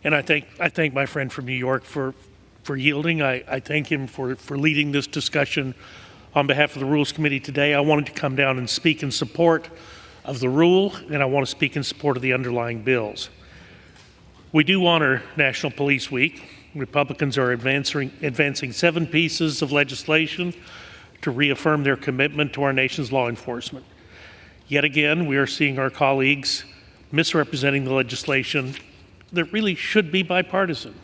And I thank my friend from New York for yielding. I thank him for leading this discussion on behalf of the Rules Committee today. I wanted to come down and speak in support of the rule, and I want to speak in support of the underlying bills. We do honor National Police Week. Republicans are advancing 7 pieces of legislation to reaffirm their commitment to our nation's law enforcement. Yet again, we are seeing our colleagues misrepresenting the legislation that really should be bipartisan.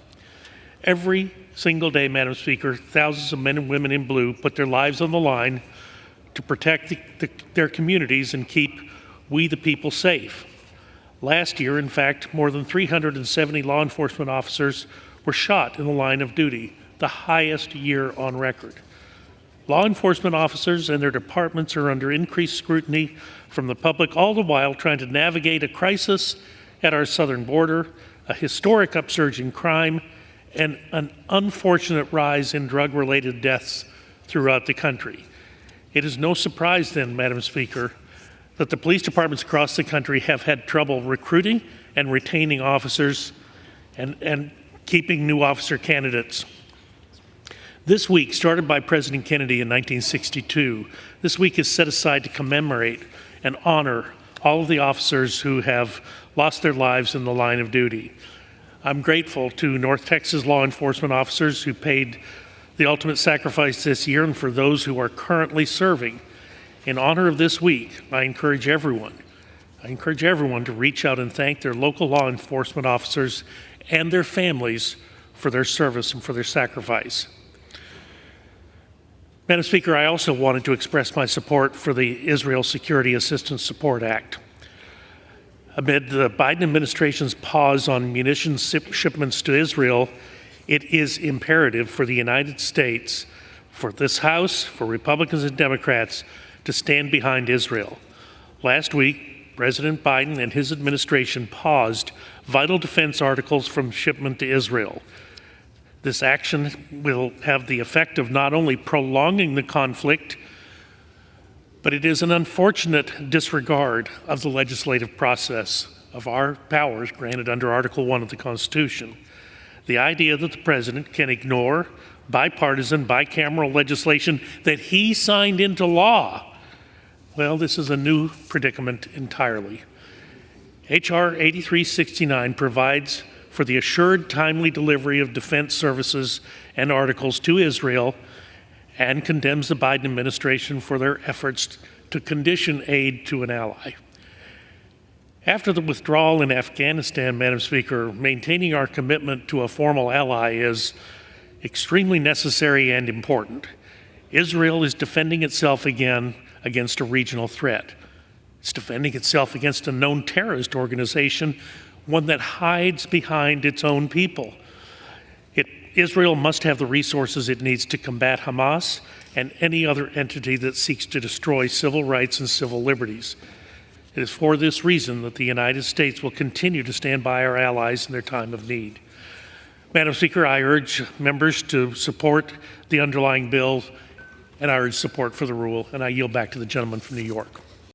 Every single day, Madam Speaker, thousands of men and women in blue put their lives on the line to protect their communities and keep we the people safe. Last year, in fact, more than 370 law enforcement officers were shot in the line of duty, the highest year on record. Law enforcement officers and their departments are under increased scrutiny from the public, all the while trying to navigate a crisis at our southern border, a historic upsurge in crime, and an unfortunate rise in drug-related deaths throughout the country. It is no surprise then, Madam Speaker, that the police departments across the country have had trouble recruiting and retaining officers and keeping new officer candidates. This week, started by President Kennedy in 1962, this week is set aside to commemorate and honor all of the officers who have lost their lives in the line of duty. I'm grateful to North Texas law enforcement officers who paid the ultimate sacrifice this year, and for those who are currently serving. In honor of this week, I encourage everyone to reach out and thank their local law enforcement officers and their families for their service and for their sacrifice. Madam Speaker, I also wanted to express my support for the Israel Security Assistance Support Act. Amid the Biden administration's pause on munitions shipments to Israel, it is imperative for the United States, for this House, for Republicans and Democrats, to stand behind Israel. Last week, President Biden and his administration paused vital defense articles from shipment to Israel. This action will have the effect of not only prolonging the conflict, but it is an unfortunate disregard of the legislative process of our powers granted under Article 1 of the Constitution. The idea that the President can ignore bipartisan, bicameral legislation that he signed into law, well, this is a new predicament entirely. H.R. 8369 provides for the assured timely delivery of defense services and articles to Israel and condemns the Biden administration for their efforts to condition aid to an ally. After the withdrawal in Afghanistan, Madam Speaker, maintaining our commitment to a formal ally is extremely necessary and important. Israel is defending itself again against a regional threat. It's defending itself against a known terrorist organization, one that hides behind its own people. Israel must have the resources it needs to combat Hamas and any other entity that seeks to destroy civil rights and civil liberties. It is for this reason that the United States will continue to stand by our allies in their time of need. Madam Speaker, I urge members to support the underlying bill, and I urge support for the rule, and I yield back to the gentleman from New York.